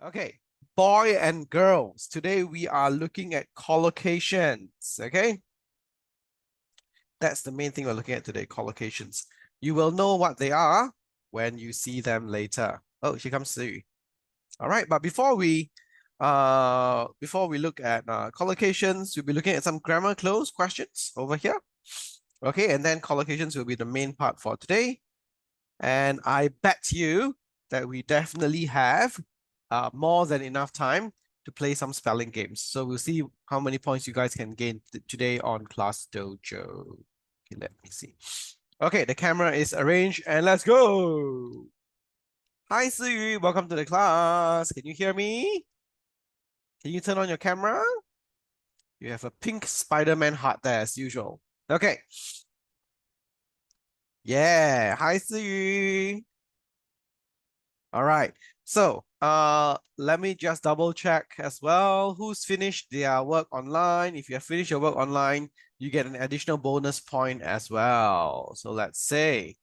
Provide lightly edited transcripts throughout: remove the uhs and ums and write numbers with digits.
Okay, boy and girls. Today we are looking at collocations. Okay, that's the main thing we're looking at today, collocations. You will know what they are when you see them later. Oh, here comes Sue. All right, but before we look at collocations, we'll be looking at some grammar close questions over here. Okay, and then collocations will be the main part for today. And I bet you that we definitely have more than enough time to play some spelling games. So we'll see how many points you guys can gain today on Class Dojo. Okay, let me see. Okay, the camera is arranged and let's go. Hi, Siyu. Welcome to the class. Can you hear me? Can you turn on your camera? You have a pink Spider-Man heart there as usual. Okay. Yeah. Hi, Siyu. All right. So, let me just double check as well. Who's finished their work online? If you have finished your work online, you get an additional bonus point as well. So let's say,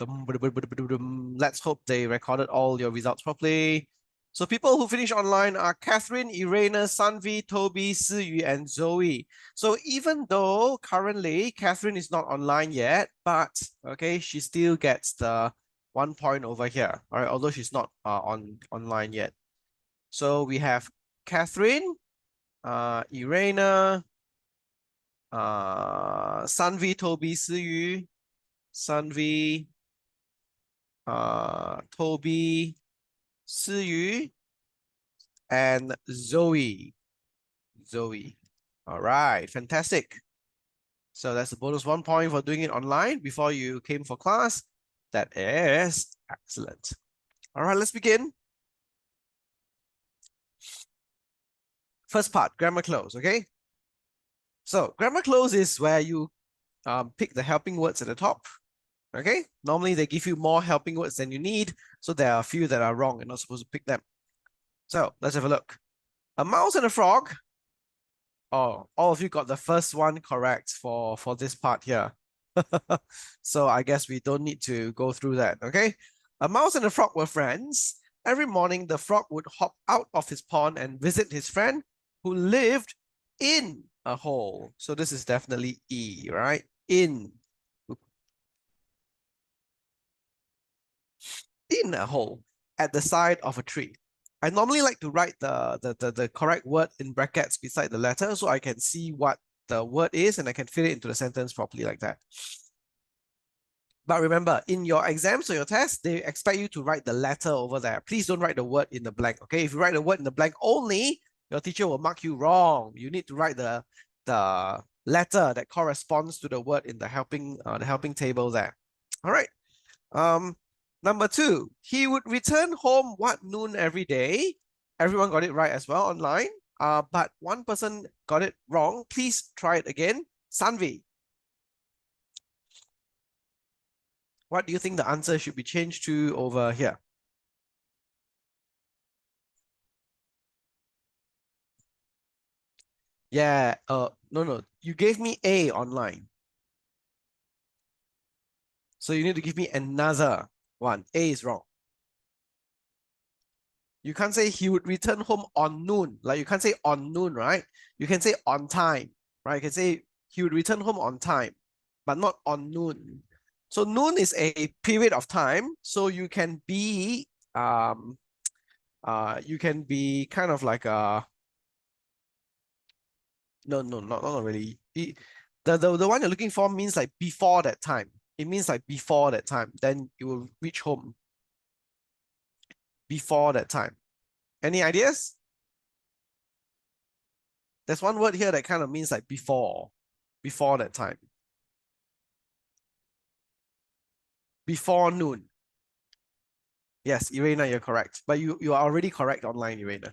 let's hope they recorded all your results properly. So people who finish online are Catherine, Irena, Sanvi, Toby, Siyu, and Zoe. So even though currently Catherine is not online yet, but okay, she still gets the 1 point over here. All right, although she's not online yet. So we have Catherine, Irena, Sanvi, Toby, Siyu, Sanvi, Toby, Siyu, and Zoe. Zoe. All right, fantastic. So that's a bonus 1 point for doing it online before you came for class. That is excellent. All right, let's begin. First part, grammar close, okay? So grammar close is where you pick the helping words at the top, okay? Normally they give you more helping words than you need, so there are a few that are wrong. You're not supposed to pick them. So let's have a look. A mouse and a frog. Oh, all of you got the first one correct for this part here. So I guess we don't need to go through that, okay? A mouse and a frog were friends. Every morning, the frog would hop out of his pond and visit his friend who lived in a hole. So this is definitely E, right? In a hole at the side of a tree. I normally like to write the correct word in brackets beside the letter so I can see what the word is and I can fit it into the sentence properly like that. But remember, in your exams or your tests, they expect you to write the letter over there. Please don't write the word in the blank, okay? If you write the word in the blank only, your teacher will mark you wrong. You need to write the letter that corresponds to the word in the helping table there. All right. Number 2, he would return home what noon every day. Everyone got it right as well online. But one person got it wrong. Please try it again. Sanvi. What do you think the answer should be changed to over here? Yeah, no. You gave me A online. So you need to give me another one. A is wrong. You can't say he would return home on noon. Like you can't say on noon, right? You can say on time, right? You can say he would return home on time, but not on noon. So noon is a period of time. So you can be kind of like a no, not really. The one you're looking for means like before that time. It means like before that time. Then you will reach home before that time. Any ideas? There's one word here that kind of means like before that time. Before noon. Yes, Irena, you're correct. But you are already correct online, Irena.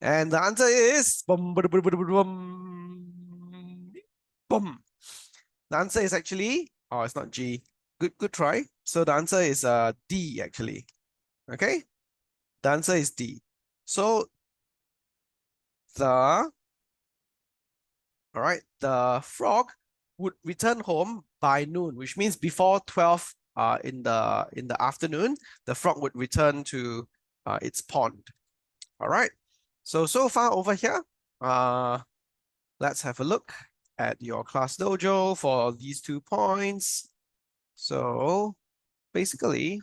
And the answer is boom, boom, boom, boom, boom, boom. The answer is actually, oh, it's not G. Good try. So the answer is D actually. Okay? The answer is D. So the frog would return home by noon, which means before 12 in the afternoon, the frog would return to its pond. All right. So far over here, let's have a look at your class dojo for these 2 points. So basically,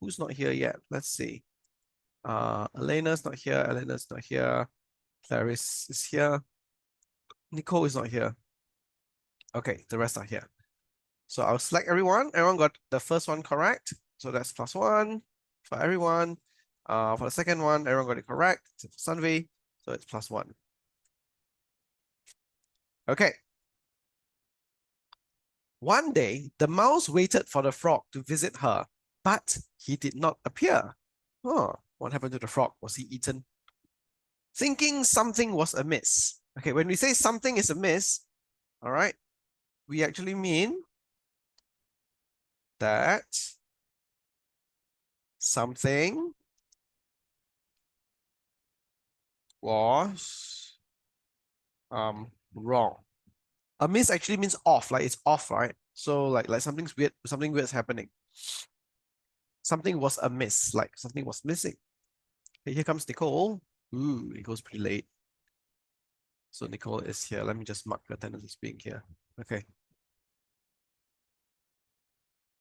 who's not here yet? Let's see. Elena's not here. Elena's not here. Clarice is here. Nicole is not here. Okay, the rest are here. So I'll select everyone. Everyone got the first one correct. So that's +1 for everyone. For the second one, everyone got it correct, except for Sunvi. So it's +1. Okay. One day, the mouse waited for the frog to visit her, but he did not appear. Oh, what happened to the frog? Was he eaten? Thinking something was amiss. Okay, when we say something is amiss, all right, we actually mean that something was wrong. Amiss actually means off, like it's off, right? So like something weird's happening. Something was amiss, like something was missing. Okay, here comes Nicole. Ooh, Nicole's pretty late. So Nicole is here. Let me just mark her attendance as being here. Okay.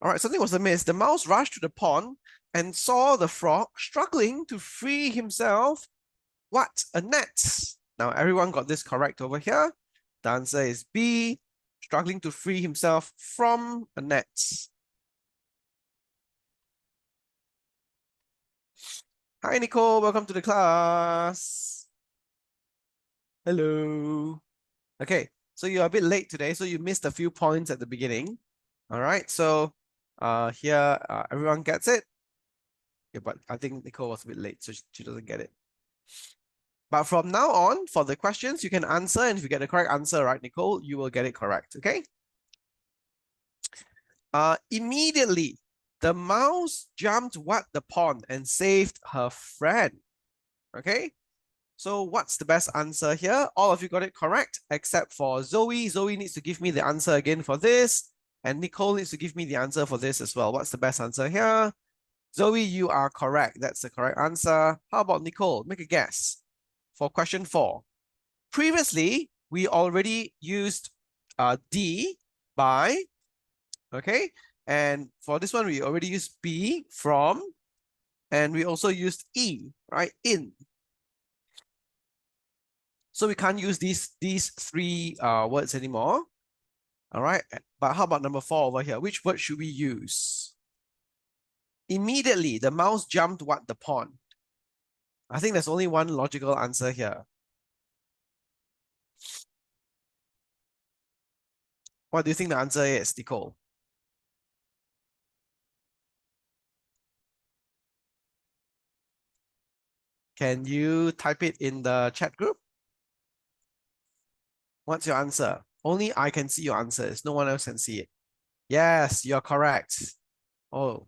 All right, something was amiss. The mouse rushed to the pond and saw the frog struggling to free himself. What? A net. Now everyone got this correct over here. The answer is B, struggling to free himself from a net. Hi, Nicole. Welcome to the class. Hello. Okay, so you're a bit late today, so you missed a few points at the beginning. All right, so here everyone gets it. Yeah, but I think Nicole was a bit late, so she doesn't get it. But from now on, for the questions, you can answer, and if you get the correct answer, right, Nicole, you will get it correct, okay? Immediately, the mouse jumped the pond and saved her friend, okay? So what's the best answer here? All of you got it correct, except for Zoe. Zoe needs to give me the answer again for this, and Nicole needs to give me the answer for this as well. What's the best answer here? Zoe, you are correct. That's the correct answer. How about Nicole? Make a guess for question 4. Previously, we already used D by, okay? And for this one, we already used B, from, and we also used E, right? In. So we can't use these 3 words anymore. All right. But how about number 4 over here? Which word should we use? Immediately, the mouse jumped the pond. I think there's only one logical answer here. What do you think the answer is, Nicole? Can you type it in the chat group? What's your answer? Only I can see your answers. No one else can see it. Yes, you're correct. Oh,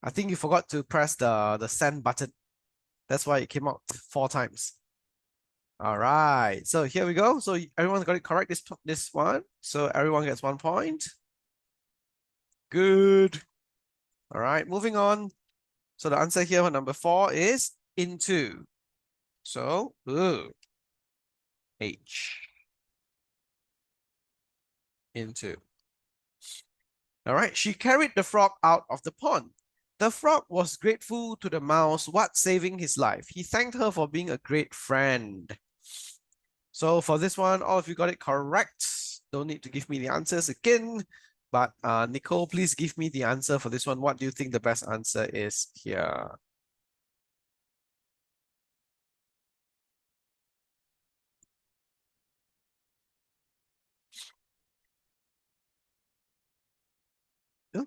I think you forgot to press the send button. That's why it came out 4 times. All right, so here we go. So everyone got it correct this one. So everyone gets 1 point. Good. All right, moving on. So the answer here for number 4 is into. So, H. Into. All right, she carried the frog out of the pond. The frog was grateful to the mouse, saving his life. He thanked her for being a great friend. So for this one, all of you got it correct. Don't need to give me the answers again. But Nicole, please give me the answer for this one. What do you think the best answer is here?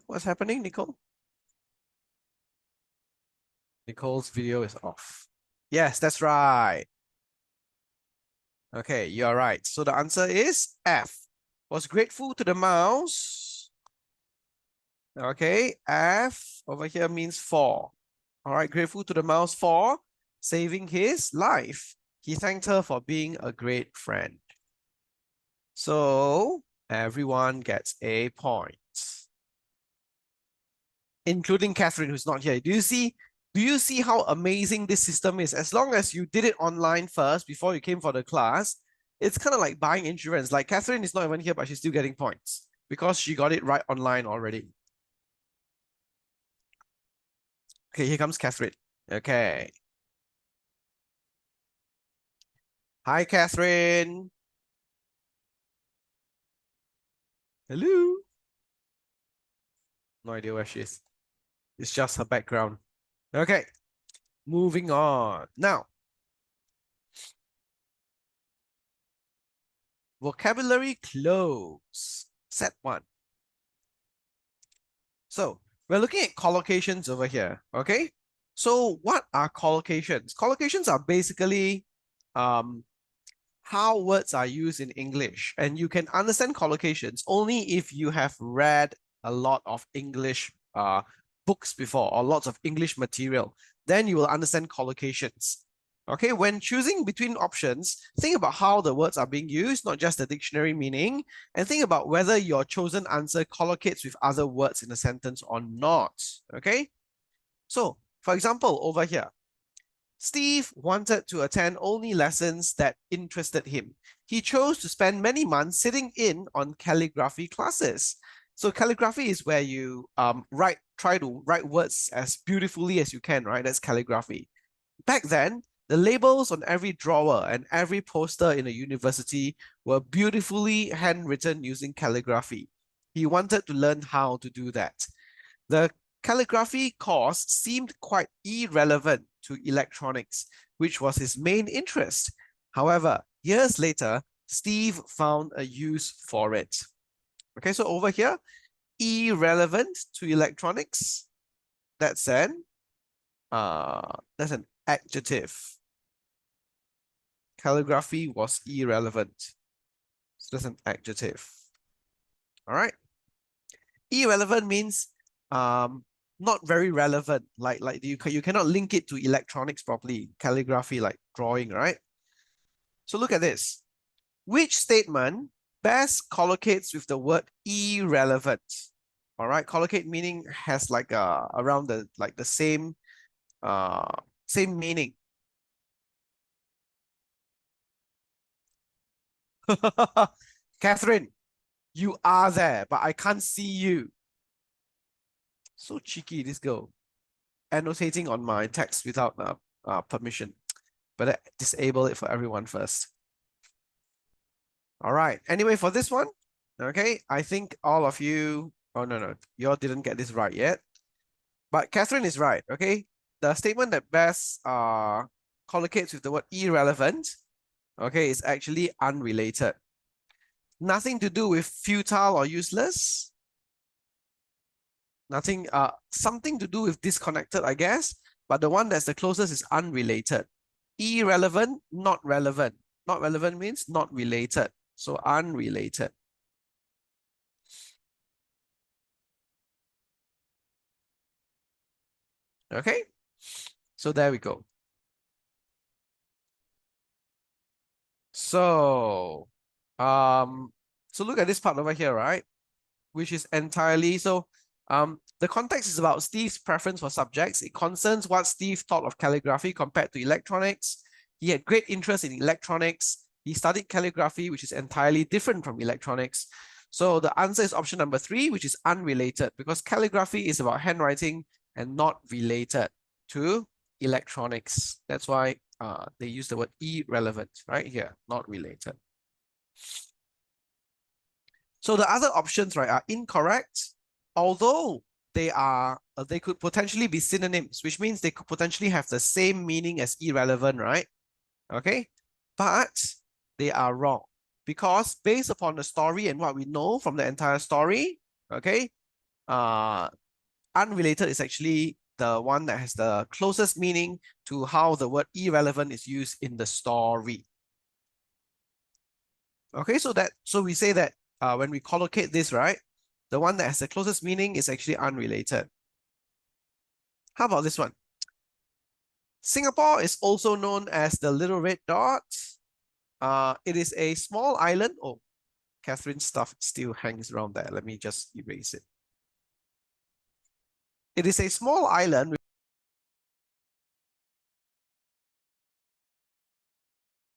What's happening, Nicole? Nicole's video is off. Yes, that's right. Okay, you're right. So the answer is F. Was grateful to the mouse. Okay, F over here means for. All right, grateful to the mouse for saving his life. He thanked her for being a great friend. So everyone gets a point. including Catherine, who's not here. Do you see how amazing this system is? As long as you did it online first before you came for the class, it's kind of like buying insurance. Like Catherine is not even here, but she's still getting points because she got it right online already. Okay, here comes Catherine. Okay. Hi, Catherine. Hello. No idea where she is. It's just her background. Okay, moving on. Now, vocabulary close. Set 1. So, we're looking at collocations over here, okay? So, what are collocations? Collocations are basically how words are used in English. And you can understand collocations only if you have read a lot of English books before or lots of English material. Then you will understand collocations. Okay, when choosing between options, think about how the words are being used, not just the dictionary meaning, and think about whether your chosen answer collocates with other words in a sentence or not. Okay, so for example, over here, Steve wanted to attend only lessons that interested him. He chose to spend many months sitting in on calligraphy classes. So calligraphy is where you try to write words as beautifully as you can, right? That's calligraphy. Back then, the labels on every drawer and every poster in a university were beautifully handwritten using calligraphy. He wanted to learn how to do that. The calligraphy course seemed quite irrelevant to electronics, which was his main interest. However, years later, Steve found a use for it. Okay, so over here, irrelevant to electronics, that's an adjective. Calligraphy was irrelevant. So that's an adjective. All right. Irrelevant means not very relevant. Like you cannot link it to electronics properly. Calligraphy, like drawing, right? So look at this. Which statement best collocates with the word irrelevant? All right, collocate meaning has like around the same same meaning. Catherine, you are there, but I can't see you. So cheeky, this girl. Annotating on my text without permission. Better disable it for everyone first. All right. Anyway, for this one, okay, I think all of you, oh no, you all didn't get this right yet. But Catherine is right, okay? The statement that best collocates with the word irrelevant, okay, is actually unrelated. Nothing to do with futile or useless. Nothing, something to do with disconnected, I guess. But the one that's the closest is unrelated. Irrelevant, not relevant. Not relevant means not related. So unrelated. Okay, so there we go. So, so look at this part over here, right? Which is entirely, so the context is about Steve's preference for subjects. It concerns what Steve thought of calligraphy compared to electronics. He had great interest in electronics. He studied calligraphy, which is entirely different from electronics. So the answer is option number 3, which is unrelated, because calligraphy is about handwriting and not related to electronics. That's why they use the word irrelevant right here, not related. So the other options, right, are incorrect, although they could potentially be synonyms, which means they could potentially have the same meaning as irrelevant, right? Okay, but they are wrong because based upon the story and what we know from the entire story, okay, unrelated is actually the one that has the closest meaning to how the word irrelevant is used in the story. Okay, so we say that when we collocate this, right, the one that has the closest meaning is actually unrelated. How about this one? Singapore is also known as the Little Red Dot. It is a small island. Oh, Catherine's stuff still hangs around there. Let me just erase it. It is a small island